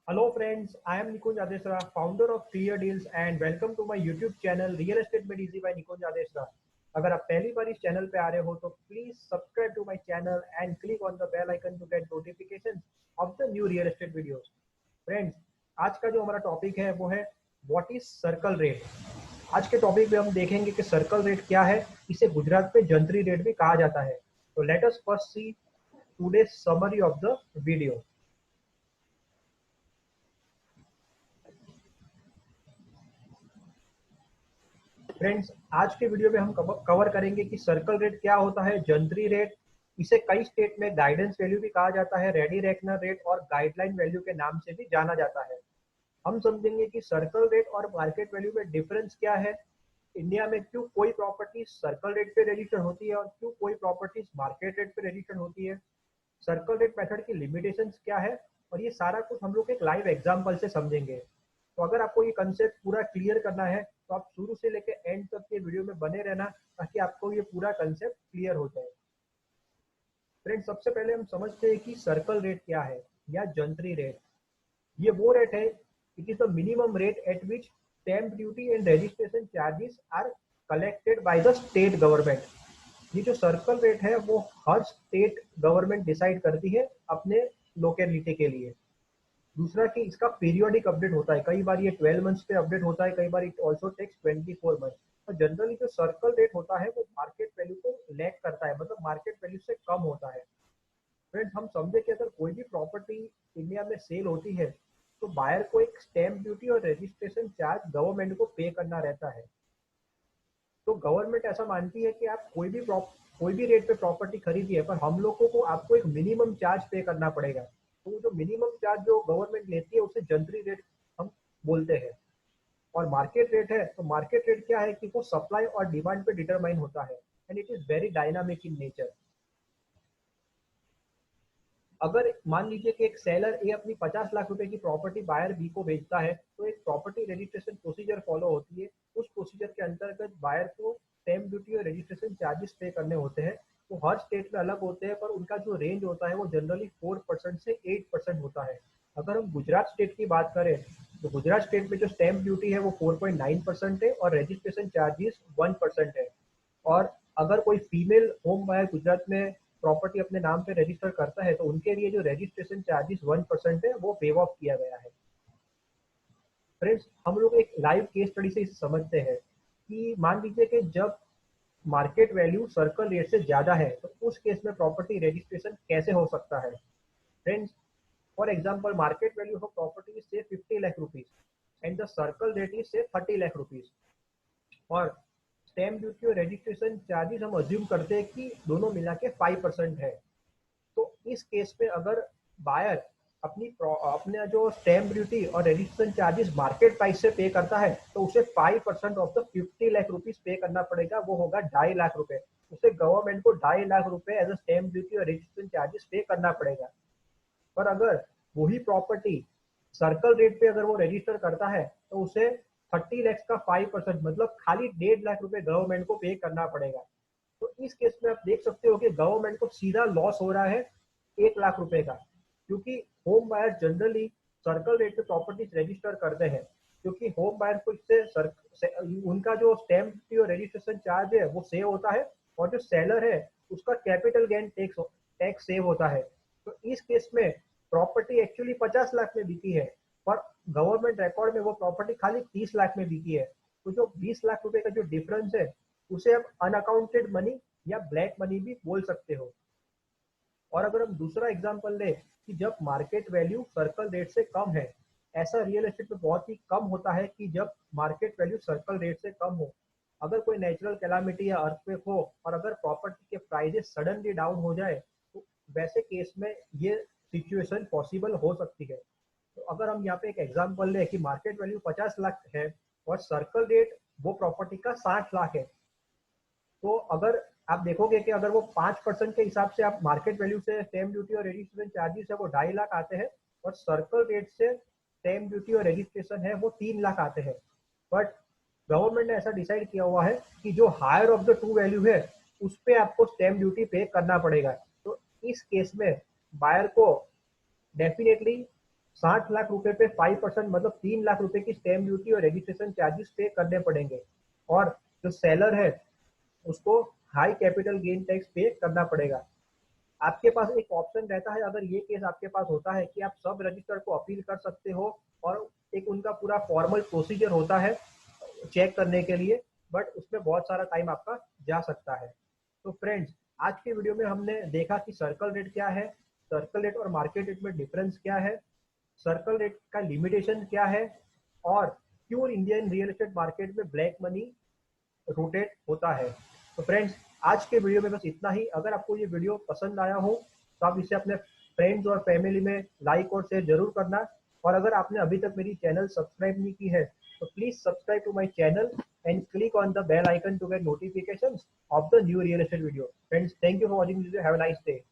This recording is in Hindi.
Hello friends, I am Nikunj Adesra, founder of Clear Deals and welcome to my YouTube channel Real Estate Made Easy by Nikunj Adesra. अगर आप पहली बार इस चैनल पे आ रहे हो तो please subscribe to my channel and click on the bell icon to get notification of the new real estate videos. Friends, आज का जो हमारा टॉपिक है वो है व्हाट इज सर्कल रेट। आज के टॉपिक में हम देखेंगे कि सर्कल रेट क्या है। इसे गुजरात में जंतरी रेट भी कहा जाता है। तो let us first see today summary of the video. Friends, आज के वीडियो में हम कवर करेंगे कि सर्कल रेट क्या होता है, जंतरी रेट। इसे कई स्टेट में गाइडेंस वैल्यू भी कहा जाता है, रेडी रेकनर रेट और गाइडलाइन वैल्यू के नाम से भी जाना जाता है। हम समझेंगे कि सर्कल रेट और मार्केट वैल्यू में डिफरेंस क्या है, इंडिया में क्यों कोई प्रॉपर्टी सर्कल रेट पे रजिस्टर होती है और क्यों कोई प्रॉपर्टी मार्केट रेट पे रजिस्टर होती है, सर्कल रेट मेथड की लिमिटेशंस क्या है, और ये सारा कुछ हम लोग एक लाइव एग्जांपल से समझेंगे। तो अगर आपको ये कंसेप्ट पूरा क्लियर करना है तो आप शुरू से लेकर एंड तक के वीडियो में बने रहना, ताकि आपको ये पूरा कंसेप्ट क्लियर हो जाए। फ्रेंड्स, सबसे पहले हम समझते हैं कि सर्कल रेट क्या है या जंतरी रेट। ये वो रेट है, it is the minimum rate at which stamp duty and registration charges are collected by the state government. ये जो सर्कल रेट है वो हर स्टेट गवर्नमेंट डिसाइड करती है अपने लोकेलिटी के लिए। दूसरा कि इसका पीरियोडिक अपडेट होता है, कई बार ये 12 मंथ्स पे अपडेट होता है, कई बार इट ऑल्सो टेक्स 24 मंथ। और जनरली जो सर्कल रेट होता है वो मार्केट वैल्यू को लैग करता है, मतलब मार्केट वैल्यू से कम होता है। फ्रेंड्स, हम समझे कि अगर कोई भी प्रॉपर्टी इंडिया में सेल होती है तो बायर को एक स्टैम्प ड्यूटी और रजिस्ट्रेशन चार्ज गवर्नमेंट को पे करना रहता है। तो गवर्नमेंट ऐसा मानती है कि आप कोई भी रेट पे प्रॉपर्टी खरीदिए, पर हम लोगों को आपको एक मिनिमम चार्ज पे करना पड़ेगा। तो वो जो मिनिमम चार्ज जो गवर्नमेंट लेती है उसे जंतरी रेट हम बोलते हैं। और मार्केट रेट है, तो मार्केट रेट क्या है कि वो सप्लाई और डिमांड पे डिटरमाइन होता है and it is very dynamic in nature. अगर मान लीजिए कि एक सेलर ए अपनी 50 लाख रुपए की प्रॉपर्टी बायर बी को बेचता है, तो एक प्रॉपर्टी रजिस्ट्रेशन प्रोसीजर फॉलो होती है। उस प्रोसीजर के अंतर्गत बायर को स्टैम्प ड्यूटी और रजिस्ट्रेशन चार्जेस पे करने होते हैं। वो हर स्टेट में अलग होते हैं, पर उनका जो रेंज होता है वो जनरली 4% से 8% होता है। अगर हम गुजरात स्टेट की बात करें तो गुजरात स्टेट में जो स्टैम्प ड्यूटी है वो 4.9% है और रजिस्ट्रेशन चार्जेस 1% है। और अगर कोई फीमेल होम बायर गुजरात में प्रॉपर्टी अपने नाम पे रजिस्टर करता है तो उनके लिए जो रजिस्ट्रेशन चार्जेस 1% है वो वेव ऑफ किया गया है। फ्रेंड्स, हम लोग एक लाइव केस स्टडी से इसे समझते हैं कि मान लीजिए कि जब मार्केट वैल्यू सर्कल रेट से ज्यादा है तो उस केस में प्रॉपर्टी रजिस्ट्रेशन कैसे हो सकता है। Friends, for example market value of property से 50 lakh rupees and the circle rate is से 30 लाख रुपीज, और स्टैम्प ड्यूटी और रजिस्ट्रेशन चार्जेस हम अज्यूम करते हैं कि दोनों मिला के 5% है। तो इस केस में अगर बायर अपने जो स्टैम्प ड्यूटी और रजिस्ट्रेशन चार्जेस मार्केट प्राइस से पे करता है तो उसे 5% ऑफ द 50 लाख रुपीज पे करना पड़ेगा, वो होगा 2.5 लाख रुपए। उसे गवर्नमेंट को 2.5 लाख रुपए एज अ स्टैम्प ड्यूटी और रजिस्ट्रेशन चार्जेस पे करना पड़ेगा। पर अगर वही प्रॉपर्टी सर्कल रेट पे अगर वो रजिस्टर करता है तो उसे 30 लाख का 5% मतलब खाली 1.5 लाख रुपए गवर्नमेंट को पे करना पड़ेगा। तो इस केस में आप देख सकते हो कि गवर्नमेंट को सीधा लॉस हो रहा है 1 लाख रुपए का, क्योंकि home buyer generally circle rate पे प्रॉपर्टीज रजिस्टर करते हैं, क्योंकि होम बायर को उनका जो स्टैम्प ड्यूटी और रजिस्ट्रेशन चार्ज है वो सेव होता है, और जो सेलर है उसका कैपिटल गेन टैक्स सेव होता है। तो इस केस में प्रॉपर्टी एक्चुअली 50 लाख में बिकी है, पर गवर्नमेंट रिकॉर्ड में वो प्रॉपर्टी खाली 30 लाख में बिकी है। तो जो 20 लाख रुपए का जो डिफरेंस है उसे आप अनअकाउंटेड मनी या ब्लैक मनी भी बोल सकते हो। और अगर हम दूसरा एग्जांपल लें कि जब मार्केट वैल्यू सर्कल रेट से कम है, ऐसा रियल एस्टेट में बहुत ही कम होता है कि जब मार्केट वैल्यू सर्कल रेट से कम हो। अगर कोई नेचुरल कैलामिटी या अर्थक्वेक हो और अगर प्रॉपर्टी के प्राइसेस सडनली डाउन हो जाए तो वैसे केस में ये सिचुएशन पॉसिबल हो सकती है। तो अगर हम यहाँ पे एक एग्जांपल लें कि मार्केट वैल्यू 50 लाख है और सर्कल रेट वो प्रॉपर्टी का 60 लाख है, तो अगर आप देखोगे कि अगर वो 5% के हिसाब से आप मार्केट वैल्यू से स्टैम्प ड्यूटी और रजिस्ट्रेशन चार्जेस है वो 2.5 लाख आते हैं, और सर्कल रेट से स्टैम्प ड्यूटी और रजिस्ट्रेशन है वो 3 लाख आते हैं। बट गवर्नमेंट ने ऐसा डिसाइड किया हुआ है कि जो higher of the two value है उस पर आपको स्टैम्प ड्यूटी पे करना पड़ेगा। तो इस केस में बायर को डेफिनेटली 60 लाख रुपए पे 5% मतलब 3 लाख रुपए की स्टैम्प ड्यूटी और रजिस्ट्रेशन चार्जेस पे करने पड़ेंगे। और जो सेलर है उसको हाई कैपिटल गेन टैक्स पे करना पड़ेगा। आपके पास एक ऑप्शन रहता है, अगर ये केस आपके पास होता है कि आप सब रजिस्टर को अपील कर सकते हो और एक उनका पूरा फॉर्मल प्रोसीजर होता है चेक करने के लिए, बट उसमें बहुत सारा टाइम आपका जा सकता है। तो फ्रेंड्स, आज के वीडियो में हमने देखा कि सर्कल रेट क्या है, सर्कल रेट और मार्केट रेट में डिफरेंस क्या है, सर्कल रेट का लिमिटेशन क्या है, और क्यों इंडियन रियल एस्टेट मार्केट में ब्लैक मनी रोटेट होता है। तो फ्रेंड्स, आज के वीडियो में बस इतना ही। अगर आपको ये वीडियो पसंद आया हो तो आप इसे अपने फ्रेंड्स और फैमिली में लाइक और शेयर जरूर करना। और अगर आपने अभी तक मेरी चैनल सब्सक्राइब नहीं की है तो please subscribe to my channel and click on the bell icon to get notifications of the new real estate video. Friends, thank you for watching this video. Have a nice day.